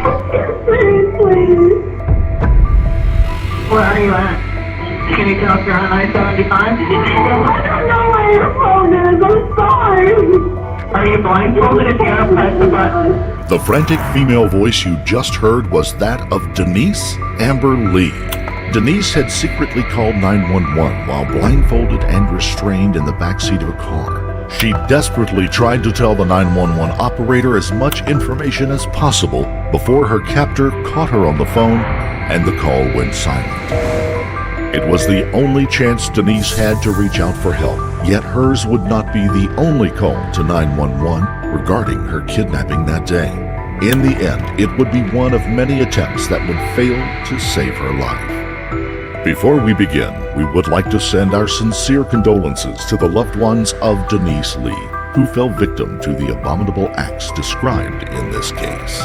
Please. Where are you at? Can you tell if you're on I-75? I don't know where your phone is. I'm sorry. Are you blindfolded if you have to press the button? The frantic female voice you just heard was that of Denise Amber Lee. Denise had secretly called 911 while blindfolded and restrained in the backseat of a car. She desperately tried to tell the 911 operator as much information as possible before her captor caught her on the phone and the call went silent. It was the only chance Denise had to reach out for help, yet hers would not be the only call to 911 regarding her kidnapping that day. In the end, it would be one of many attempts that would fail to save her life. Before we begin, we would like to send our sincere condolences to the loved ones of Denise Lee, who fell victim to the abominable acts described in this case.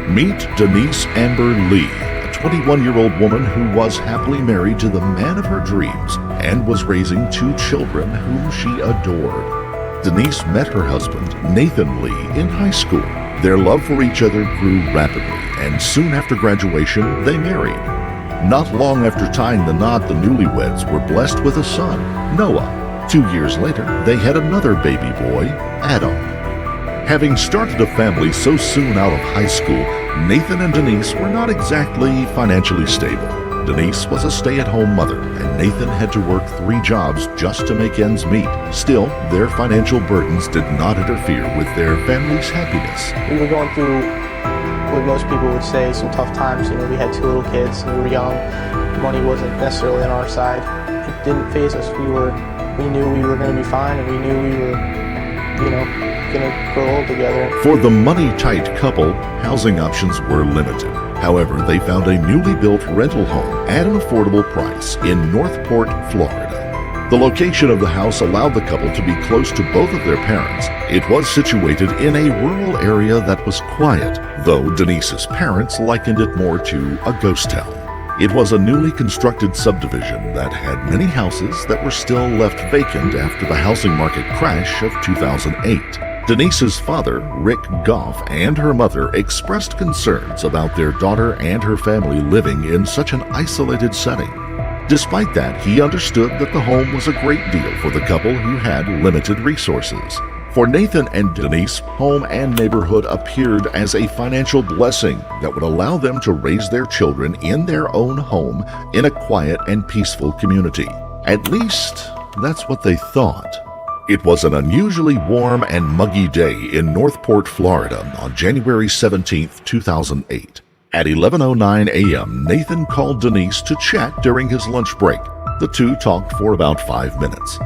Meet Denise Amber Lee, a 21-year-old woman who was happily married to the man of her dreams and was raising 2 children whom she adored. Denise met her husband, Nathan Lee, in high school. Their love for each other grew rapidly, and soon after graduation, they married. Not long after tying the knot, the newlyweds were blessed with a son, Noah. 2 years later, they had another baby boy, Adam. Having started a family so soon out of high school, Nathan and Denise were not exactly financially stable. Denise was a stay-at-home mother, and Nathan had to work 3 jobs just to make ends meet. Still, their financial burdens did not interfere with their family's happiness. We were going through what most people would say some tough times. We had 2 little kids, and we were young. Money wasn't necessarily on our side. It didn't faze us. We knew we were going to be fine, and we knew we were, going to grow old together. For the money-tight couple, housing options were limited. However, they found a newly built rental home at an affordable price in Northport, Florida. The location of the house allowed the couple to be close to both of their parents. It was situated in a rural area that was quiet, though Denise's parents likened it more to a ghost town. It was a newly constructed subdivision that had many houses that were still left vacant after the housing market crash of 2008. Denise's father, Rick Goff, and her mother expressed concerns about their daughter and her family living in such an isolated setting. Despite that, he understood that the home was a great deal for the couple who had limited resources. For Nathan and Denise, home and neighborhood appeared as a financial blessing that would allow them to raise their children in their own home in a quiet and peaceful community. At least, that's what they thought. It was an unusually warm and muggy day in Northport, Florida on January 17, 2008. At 11:09 a.m., Nathan called Denise to chat during his lunch break. The two talked for about 5 minutes.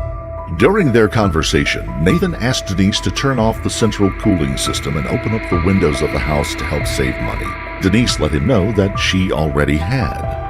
During their conversation, Nathan asked Denise to turn off the central cooling system and open up the windows of the house to help save money. Denise let him know that she already had.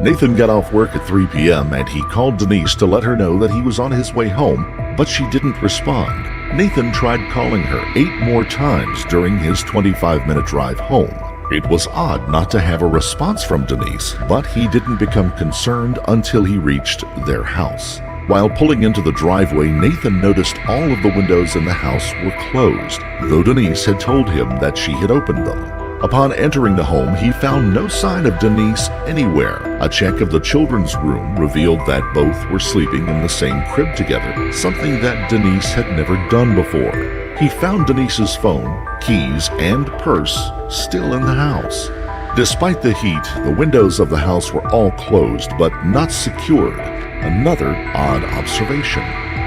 Nathan got off work at 3 p.m. and he called Denise to let her know that he was on his way home, but she didn't respond. Nathan tried calling her 8 more times during his 25-minute drive home. It was odd not to have a response from Denise, but he didn't become concerned until he reached their house. While pulling into the driveway, Nathan noticed all of the windows in the house were closed, though Denise had told him that she had opened them. Upon entering the home, he found no sign of Denise anywhere. A check of the children's room revealed that both were sleeping in the same crib together, something that Denise had never done before. He found Denise's phone, keys, and purse still in the house. Despite the heat, the windows of the house were all closed but not secured. Another odd observation.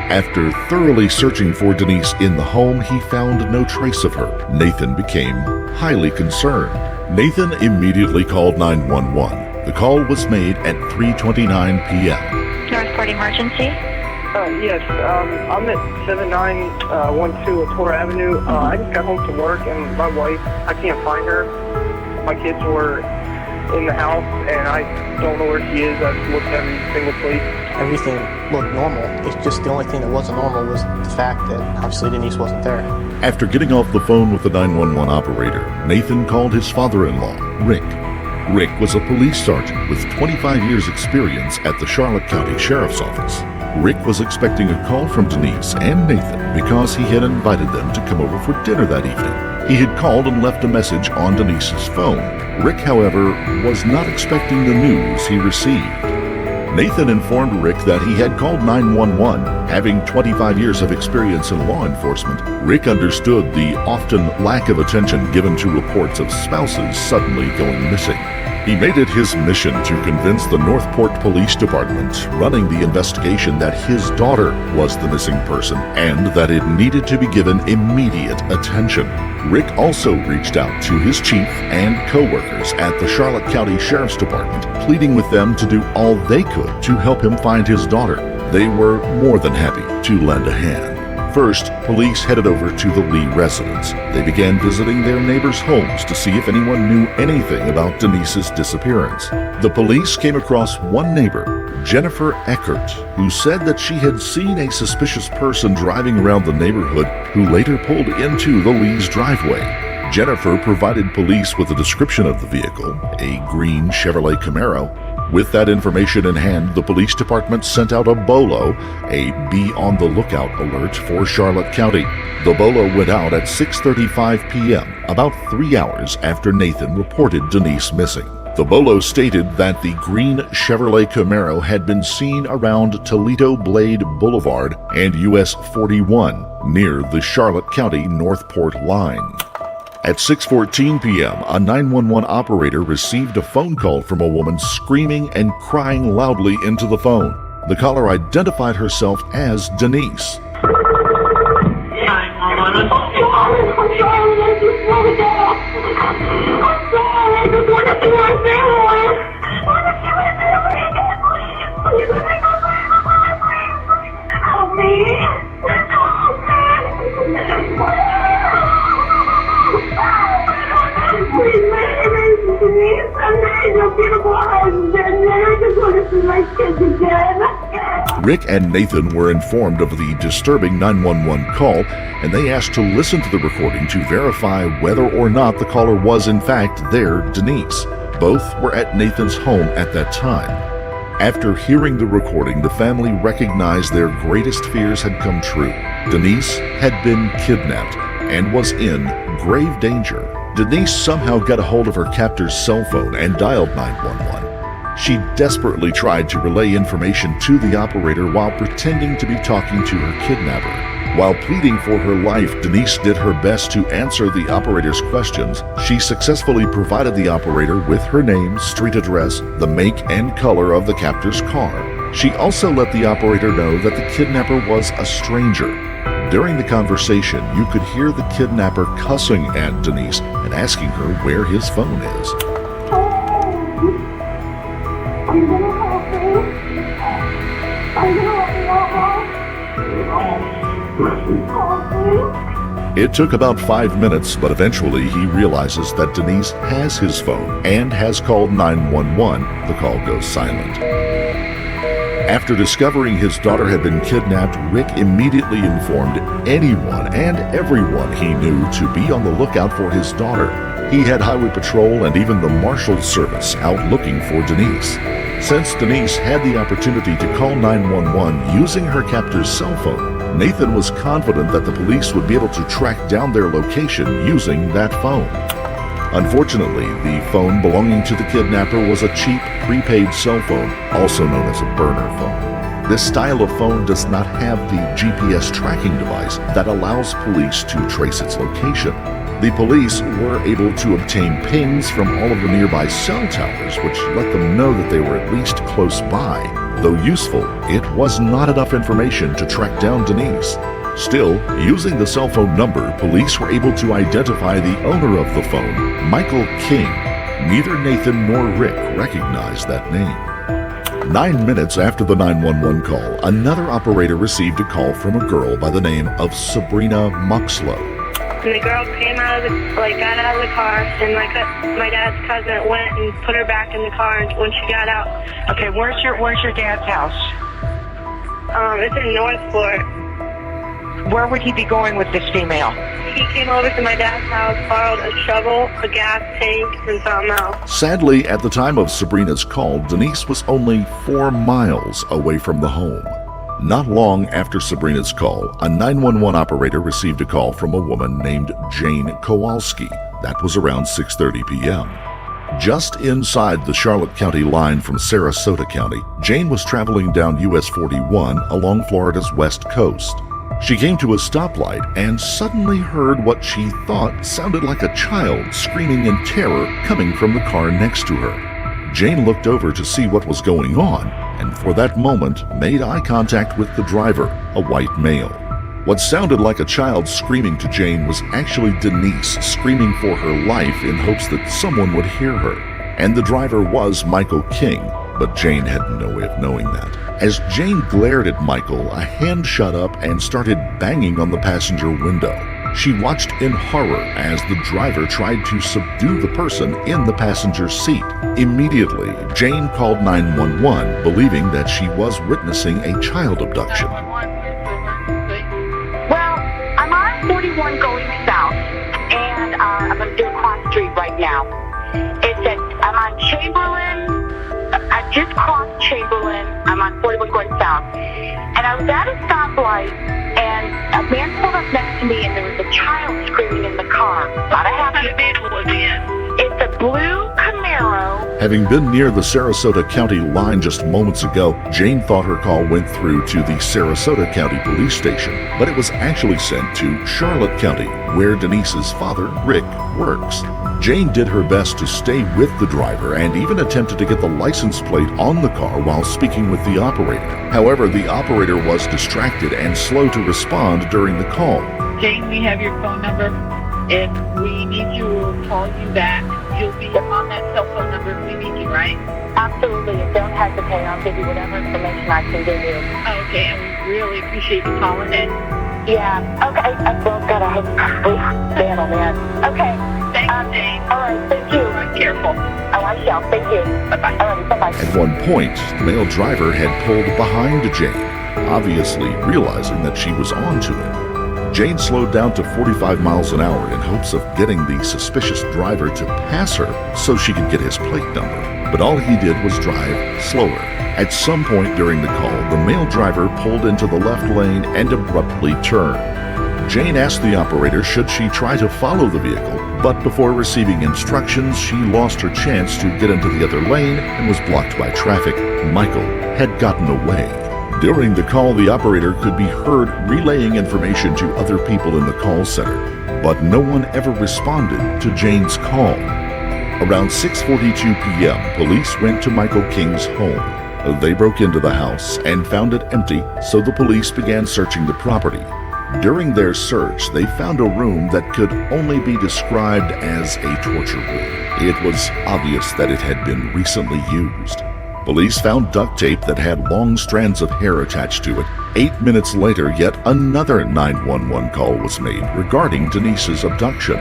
After thoroughly searching for Denise in the home, he found no trace of her. Nathan became highly concerned. Nathan immediately called 911. The call was made at 3:29 p.m. Northport emergency? Yes, I'm at 7912 Torah Avenue. I just got home from work and my wife, I can't find her. My kids were in the house and I don't know where she is. I've looked every single place. everything looked normal. It's just the only thing that wasn't normal was the fact that obviously Denise wasn't there. After getting off the phone with the 911 operator, Nathan called his father-in-law, Rick. Rick was a police sergeant with 25 years experience at the Charlotte County Sheriff's Office. Rick was expecting a call from Denise and Nathan because he had invited them to come over for dinner that evening. He had called and left a message on Denise's phone. Rick, however, was not expecting the news he received. Nathan informed Rick that he had called 911. Having 25 years of experience in law enforcement, Rick understood the often lack of attention given to reports of spouses suddenly going missing. He made it his mission to convince the Northport Police Department running the investigation that his daughter was the missing person and that it needed to be given immediate attention. Rick also reached out to his chief and co-workers at the Charlotte County Sheriff's Department, pleading with them to do all they could to help him find his daughter. They were more than happy to lend a hand. First, police headed over to the Lee residence. They began visiting their neighbors' homes to see if anyone knew anything about Denise's disappearance. The police came across one neighbor, Jennifer Eckert, who said that she had seen a suspicious person driving around the neighborhood who later pulled into the Lee's driveway. Jennifer provided police with a description of the vehicle, a green Chevrolet Camaro. With that information in hand, the police department sent out a BOLO, a Be on the Lookout alert for Charlotte County. The BOLO went out at 6:35 p.m., about 3 hours after Nathan reported Denise missing. The BOLO stated that the green Chevrolet Camaro had been seen around Toledo Blade Boulevard and US 41 near the Charlotte County Northport line. At 6:14 p.m., a 911 operator received a phone call from a woman screaming and crying loudly into the phone. The caller identified herself as Denise. Rick and Nathan were informed of the disturbing 911 call, and they asked to listen to the recording to verify whether or not the caller was in fact their Denise. Both were at Nathan's home at that time. After hearing the recording, the family recognized their greatest fears had come true. Denise had been kidnapped and was in grave danger. Denise somehow got a hold of her captor's cell phone and dialed 911. She desperately tried to relay information to the operator while pretending to be talking to her kidnapper. While pleading for her life, Denise did her best to answer the operator's questions. She successfully provided the operator with her name, street address, the make and color of the captor's car. She also let the operator know that the kidnapper was a stranger. During the conversation, you could hear the kidnapper cussing at Denise and asking her where his phone is. Are you gonna help me? Are you gonna help me? It took about 5 minutes, but eventually he realizes that Denise has his phone and has called 911. The call goes silent. After discovering his daughter had been kidnapped, Rick immediately informed anyone and everyone he knew to be on the lookout for his daughter. He had Highway Patrol and even the Marshal Service out looking for Denise. Since Denise had the opportunity to call 911 using her captor's cell phone, Nathan was confident that the police would be able to track down their location using that phone. Unfortunately, the phone belonging to the kidnapper was a cheap prepaid cell phone, also known as a burner phone. This style of phone does not have the GPS tracking device that allows police to trace its location. The police were able to obtain pings from all of the nearby cell towers, which let them know that they were at least close by. Though useful, it was not enough information to track down Denise. Still, using the cell phone number, police were able to identify the owner of the phone, Michael King. Neither Nathan nor Rick recognized that name. 9 minutes after the 911 call, another operator received a call from a girl by the name of Sabrina Muxlow. And the girl came out of got out of the car, and my dad's cousin went and put her back in the car when she got out. Okay, where's your dad's house? It's in Northport. Where would he be going with this female? He came over to my dad's house, borrowed a shovel, a gas tank, and something else. Sadly, at the time of Sabrina's call, Denise was only 4 miles away from the home. Not long after Sabrina's call, a 911 operator received a call from a woman named Jane Kowalski. That was around 6:30 p.m. Just inside the Charlotte County line from Sarasota County, Jane was traveling down US 41 along Florida's west coast. She came to a stoplight and suddenly heard what she thought sounded like a child screaming in terror coming from the car next to her. Jane looked over to see what was going on, and for that moment made eye contact with the driver, a white male. What sounded like a child screaming to Jane was actually Denise screaming for her life in hopes that someone would hear her. And the driver was Michael King, but Jane had no way of knowing that. As Jane glared at Michael, a hand shot up and started banging on the passenger window. She watched in horror as the driver tried to subdue the person in the passenger seat. Immediately, Jane called 911, believing that she was witnessing a child abduction. Well, I'm on 41 going south, and I'm going to do a cross street right now. I'm on Chamberlain. I just crossed Chamberlain. I'm on 41 going south. And I was at a stoplight, and a man pulled up next to me, and there was a child screaming in the car. About a half. What kind of vehicle was he in? It's a blue Camaro. Having been near the Sarasota County line just moments ago, Jane thought her call went through to the Sarasota County Police Station, but it was actually sent to Charlotte County, where Denise's father, Rick, works. Jane did her best to stay with the driver and even attempted to get the license plate on the car while speaking with the operator. However, the operator was distracted and slow to respond during the call. Jane, we have your phone number. If we need you, we'll call you back. You'll be on that cell phone number if we need you, right? Absolutely. Don't hesitate. I'll give you whatever information I can give you. Okay, and we really appreciate you calling in. Yeah. Okay. Well, God, I hope. Man, oh man. Okay. Thanks, Jane. All right. Thank you. Be careful. Oh, I shall. Thank you. Bye-bye. All right. Bye-bye. At one point, the male driver had pulled behind Jane, obviously realizing that she was on to him. Jane slowed down to 45 miles an hour in hopes of getting the suspicious driver to pass her so she could get his plate number. But all he did was drive slower. At some point during the call, the male driver pulled into the left lane and abruptly turned. Jane asked the operator should she try to follow the vehicle, but before receiving instructions, she lost her chance to get into the other lane and was blocked by traffic. Michael had gotten away. During the call, the operator could be heard relaying information to other people in the call center, but no one ever responded to Jane's call. Around 6:42 p.m., police went to Michael King's home. They broke into the house and found it empty, so the police began searching the property. During their search, they found a room that could only be described as a torture room. It was obvious that it had been recently used. Police found duct tape that had long strands of hair attached to it. 8 minutes later, yet another 911 call was made regarding Denise's abduction.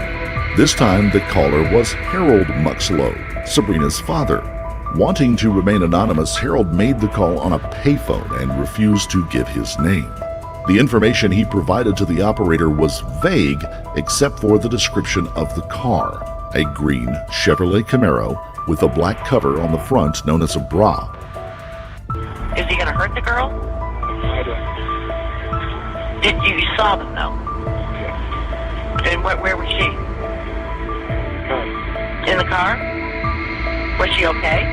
This time, the caller was Harold Muxlow, Sabrina's father. Wanting to remain anonymous, Harold made the call on a payphone and refused to give his name. The information he provided to the operator was vague except for the description of the car, a green Chevrolet Camaro with a black cover on the front known as a bra. Is he going to hurt the girl? I don't. You saw them, though? Yeah. And where was she? God. In the car? Was she okay?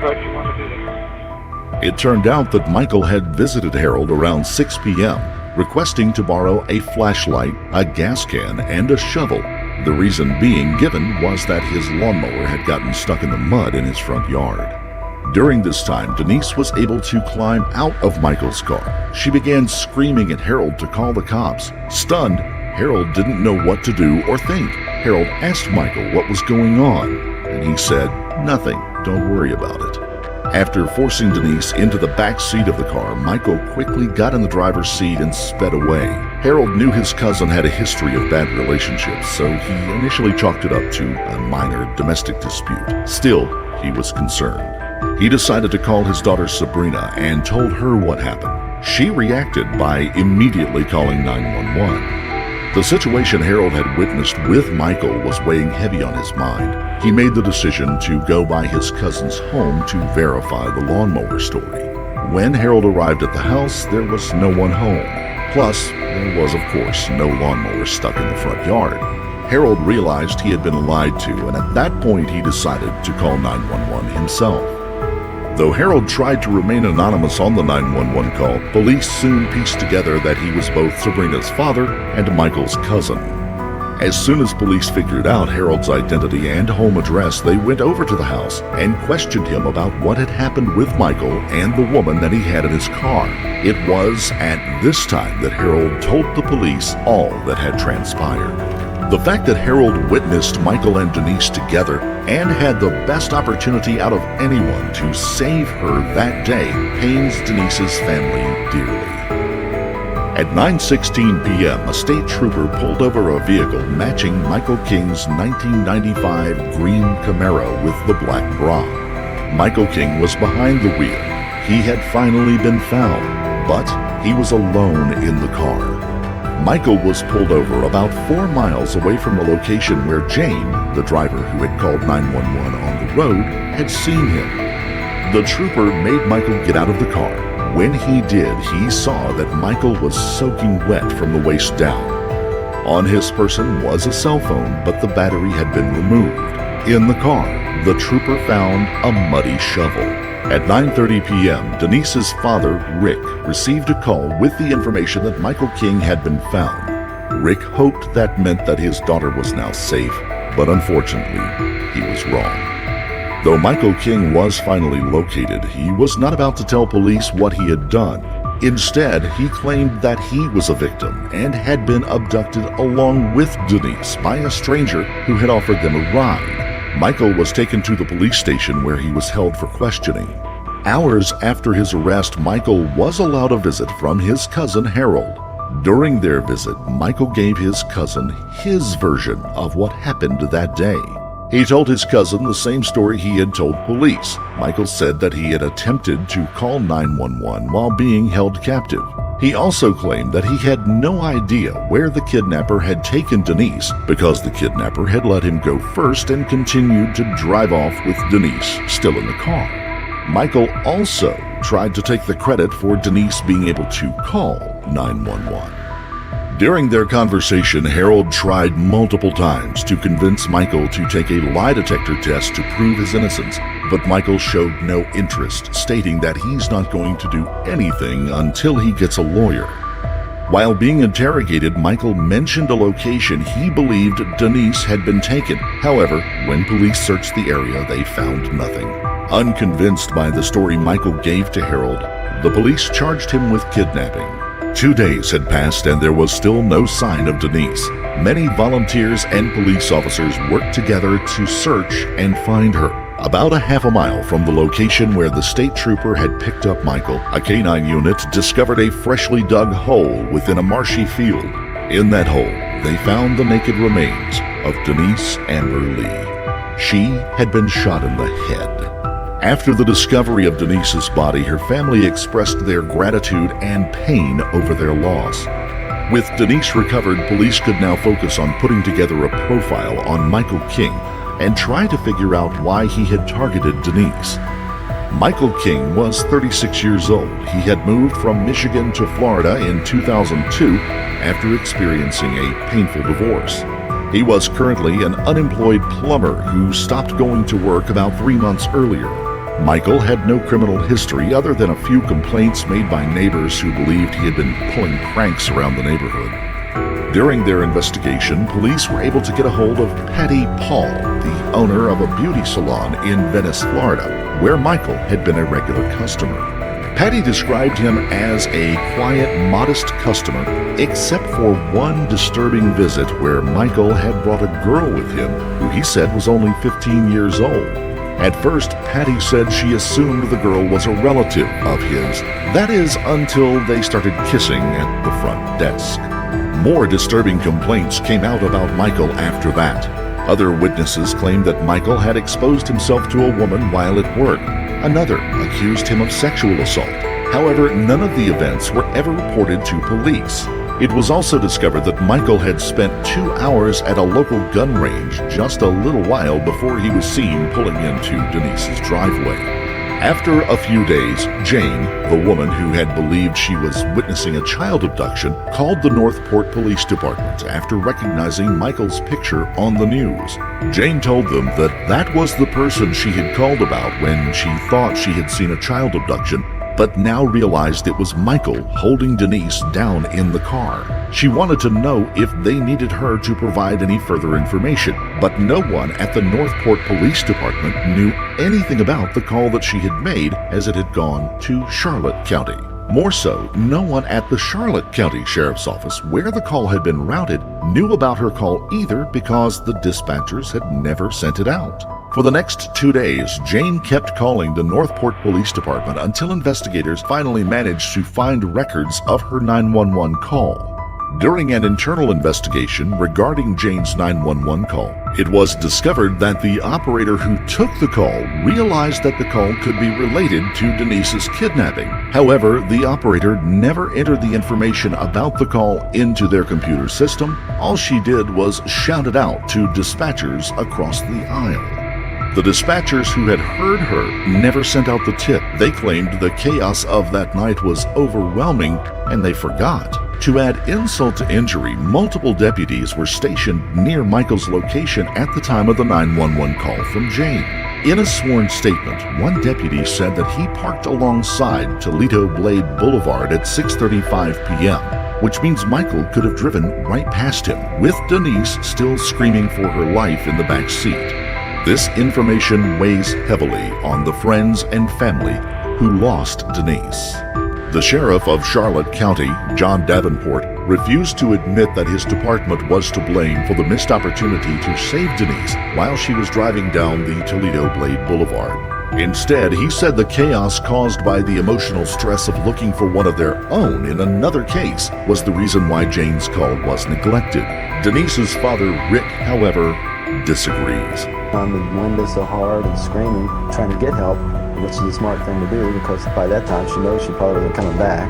Like you want to do that. It turned out that Michael had visited Harold around 6 p.m., requesting to borrow a flashlight, a gas can, and a shovel. The reason being given was that his lawnmower had gotten stuck in the mud in his front yard. During this time, Denise was able to climb out of Michael's car. She began screaming at Harold to call the cops. Stunned, Harold didn't know what to do or think. Harold asked Michael what was going on, and he said, "Nothing, don't worry about it." After forcing Denise into the back seat of the car, Michael quickly got in the driver's seat and sped away. Harold knew his cousin had a history of bad relationships, so he initially chalked it up to a minor domestic dispute. Still, he was concerned. He decided to call his daughter Sabrina and told her what happened. She reacted by immediately calling 911. The situation Harold had witnessed with Michael was weighing heavy on his mind. He made the decision to go by his cousin's home to verify the lawnmower story. When Harold arrived at the house, there was no one home. Plus, there was, of course, no lawnmower stuck in the front yard. Harold realized he had been lied to, and at that point he decided to call 911 himself. Though Harold tried to remain anonymous on the 911 call, police soon pieced together that he was both Sabrina's father and Michael's cousin. As soon as police figured out Harold's identity and home address, they went over to the house and questioned him about what had happened with Michael and the woman that he had in his car. It was at this time that Harold told the police all that had transpired. The fact that Harold witnessed Michael and Denise together and had the best opportunity out of anyone to save her that day pains Denise's family dearly. At 9:16 p.m., a state trooper pulled over a vehicle matching Michael King's 1995 green Camaro with the black bra. Michael King was behind the wheel. He had finally been found, but he was alone in the car. Michael was pulled over about 4 miles away from the location where Jane, the driver who had called 911 on the road, had seen him. The trooper made Michael get out of the car. When he did, he saw that Michael was soaking wet from the waist down. On his person was a cell phone, but the battery had been removed. In the car, the trooper found a muddy shovel. At 9:30 p.m., Denise's father, Rick, received a call with the information that Michael King had been found. Rick hoped that meant that his daughter was now safe, but unfortunately, he was wrong. Though Michael King was finally located, he was not about to tell police what he had done. Instead, he claimed that he was a victim and had been abducted along with Denise by a stranger who had offered them a ride. Michael was taken to the police station where he was held for questioning. Hours after his arrest, Michael was allowed a visit from his cousin Harold. During their visit, Michael gave his cousin his version of what happened that day. He told his cousin the same story he had told police. Michael said that he had attempted to call 911 while being held captive. He also claimed that he had no idea where the kidnapper had taken Denise because the kidnapper had let him go first and continued to drive off with Denise still in the car. Michael also tried to take the credit for Denise being able to call 911. During their conversation, Harold tried multiple times to convince Michael to take a lie detector test to prove his innocence, but Michael showed no interest, stating that he's not going to do anything until he gets a lawyer. While being interrogated, Michael mentioned a location he believed Denise had been taken. However, when police searched the area, they found nothing. Unconvinced by the story Michael gave to Harold, the police charged him with kidnapping. 2 days had passed and there was still no sign of Denise. Many volunteers and police officers worked together to search and find her. About a half a mile from the location where the state trooper had picked up Michael, a canine unit discovered a freshly dug hole within a marshy field. In that hole, they found the naked remains of Denise Amber Lee. She had been shot in the head. After the discovery of Denise's body, her family expressed their gratitude and pain over their loss. With Denise recovered, police could now focus on putting together a profile on Michael King and try to figure out why he had targeted Denise. Michael King was 36 years old. He had moved from Michigan to Florida in 2002 after experiencing a painful divorce. He was currently an unemployed plumber who stopped going to work about 3 months earlier. Michael had no criminal history other than a few complaints made by neighbors who believed he had been pulling pranks around the neighborhood. During their investigation, police were able to get a hold of Patty Paul, the owner of a beauty salon in Venice, Florida, where Michael had been a regular customer. Patty described him as a quiet, modest customer, except for one disturbing visit where Michael had brought a girl with him who he said was only 15 years old. At first, Patty said she assumed the girl was a relative of his. That is, until they started kissing at the front desk. More disturbing complaints came out about Michael after that. Other witnesses claimed that Michael had exposed himself to a woman while at work. Another accused him of sexual assault. However, none of the events were ever reported to police. It was also discovered that Michael had spent 2 hours at a local gun range just a little while before he was seen pulling into Denise's driveway. After a few days, Jane, the woman who had believed she was witnessing a child abduction, called the Northport Police Department after recognizing Michael's picture on the news. Jane told them that that was the person she had called about when she thought she had seen a child abduction, but now realized it was Michael holding Denise down in the car. She wanted to know if they needed her to provide any further information, but no one at the Northport Police Department knew anything about the call that she had made, as it had gone to Charlotte County. More so, no one at the Charlotte County Sheriff's Office, where the call had been routed, knew about her call either, because the dispatchers had never sent it out. For the next 2 days, Jane kept calling the Northport Police Department until investigators finally managed to find records of her 911 call. During an internal investigation regarding Jane's 911 call, it was discovered that the operator who took the call realized that the call could be related to Denise's kidnapping. However, the operator never entered the information about the call into their computer system. All she did was shout it out to dispatchers across the aisle. The dispatchers who had heard her never sent out the tip. They claimed the chaos of that night was overwhelming, and they forgot. To add insult to injury, multiple deputies were stationed near Michael's location at the time of the 911 call from Jane. In a sworn statement, one deputy said that he parked alongside Toledo Blade Boulevard at 6:35 p.m., which means Michael could have driven right past him, with Denise still screaming for her life in the back seat. This information weighs heavily on the friends and family who lost Denise. The sheriff of Charlotte County, John Davenport, refused to admit that his department was to blame for the missed opportunity to save Denise while she was driving down the Toledo Blade Boulevard. Instead, he said the chaos caused by the emotional stress of looking for one of their own in another case was the reason why Jane's call was neglected. Denise's father, Rick, however, disagrees. On the window so hard and screaming, trying to get help, which is a smart thing to do because by that time she knows she probably wasn't coming back.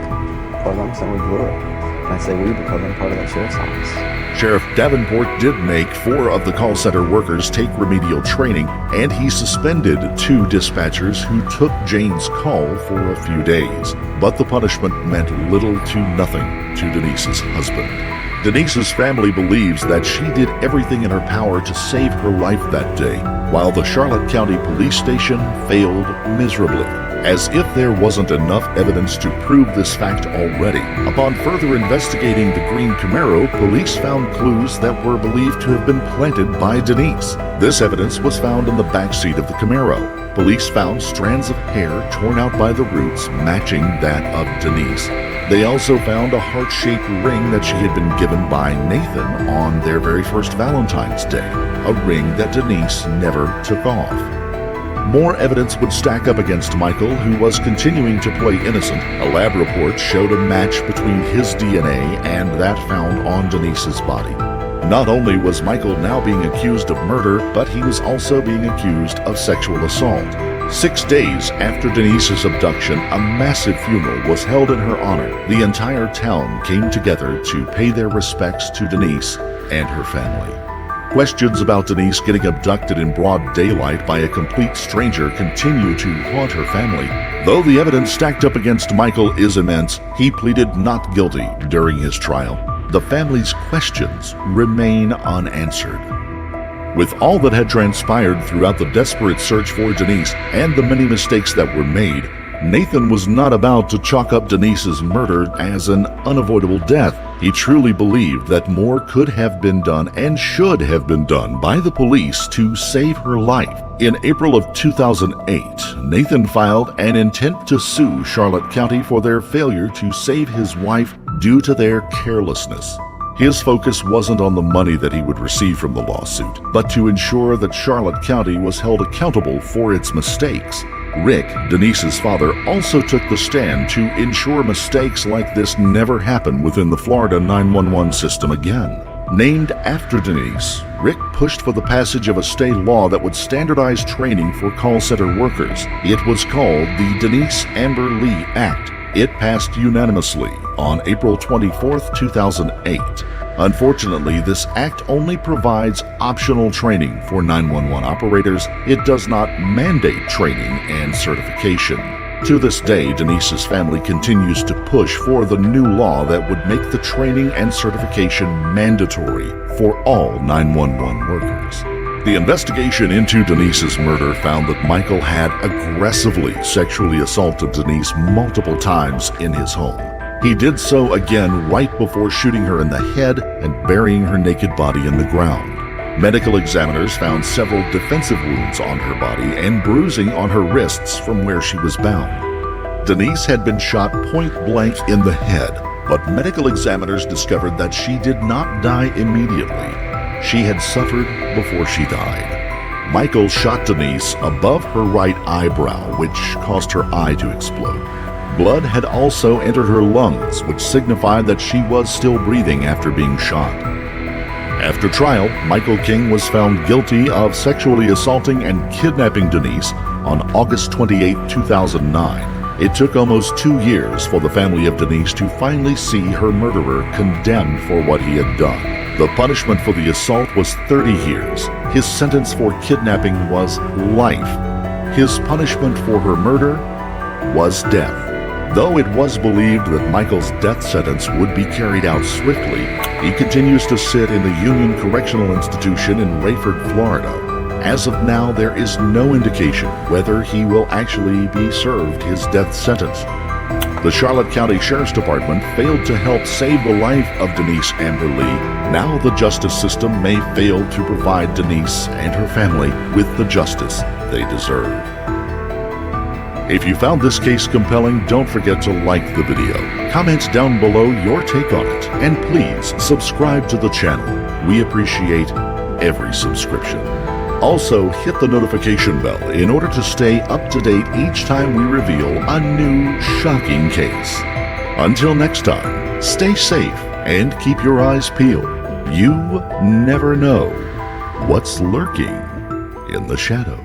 Because I'm saying we blew it. And I say we because I'm part of that sheriff's office. Sheriff Davenport did make 4 of the call center workers take remedial training, and he suspended 2 dispatchers who took Jane's call for a few days. But the punishment meant little to nothing to Denise's husband. Denise's family believes that she did everything in her power to save her life that day, while the Charlotte County Police Station failed miserably. As if there wasn't enough evidence to prove this fact already, upon further investigating the green Camaro, police found clues that were believed to have been planted by Denise. This evidence was found in the back seat of the Camaro. Police found strands of hair torn out by the roots matching that of Denise. They also found a heart-shaped ring that she had been given by Nathan on their very first Valentine's Day, a ring that Denise never took off. More evidence would stack up against Michael, who was continuing to play innocent. A lab report showed a match between his DNA and that found on Denise's body. Not only was Michael now being accused of murder, but he was also being accused of sexual assault. 6 days after Denise's abduction, a massive funeral was held in her honor. The entire town came together to pay their respects to Denise and her family. Questions about Denise getting abducted in broad daylight by a complete stranger continue to haunt her family. Though the evidence stacked up against Michael is immense, he pleaded not guilty during his trial. The family's questions remain unanswered. With all that had transpired throughout the desperate search for Denise and the many mistakes that were made, Nathan was not about to chalk up Denise's murder as an unavoidable death. He truly believed that more could have been done and should have been done by the police to save her life. In April of 2008, Nathan filed an intent to sue Charlotte County for their failure to save his wife due to their carelessness. His focus wasn't on the money that he would receive from the lawsuit, but to ensure that Charlotte County was held accountable for its mistakes. Rick, Denise's father, also took the stand to ensure mistakes like this never happen within the Florida 911 system again. Named after Denise, Rick pushed for the passage of a state law that would standardize training for call center workers. It was called the Denise Amber Lee Act. It passed unanimously on April 24, 2008. Unfortunately, this act only provides optional training for 911 operators. It does not mandate training and certification. To this day, Denise's family continues to push for the new law that would make the training and certification mandatory for all 911 workers. The investigation into Denise's murder found that Michael had aggressively sexually assaulted Denise multiple times in his home. He did so again right before shooting her in the head and burying her naked body in the ground. Medical examiners found several defensive wounds on her body and bruising on her wrists from where she was bound. Denise had been shot point blank in the head, but medical examiners discovered that she did not die immediately. She had suffered before she died. Michael shot Denise above her right eyebrow, which caused her eye to explode. Blood had also entered her lungs, which signified that she was still breathing after being shot. After trial, Michael King was found guilty of sexually assaulting and kidnapping Denise on August 28, 2009. It took almost 2 years for the family of Denise to finally see her murderer condemned for what he had done. The punishment for the assault was 30 years. His sentence for kidnapping was life. His punishment for her murder was death. Though it was believed that Michael's death sentence would be carried out swiftly, he continues to sit in the Union Correctional Institution in Rayford, Florida. As of now, there is no indication whether he will actually be served his death sentence. The Charlotte County Sheriff's Department failed to help save the life of Denise Amber Lee. Now the justice system may fail to provide Denise and her family with the justice they deserve. If you found this case compelling, don't forget to like the video, comment down below your take on it, and please subscribe to the channel. We appreciate every subscription. Also, hit the notification bell in order to stay up to date each time we reveal a new shocking case. Until next time, stay safe and keep your eyes peeled. You never know what's lurking in the shadows.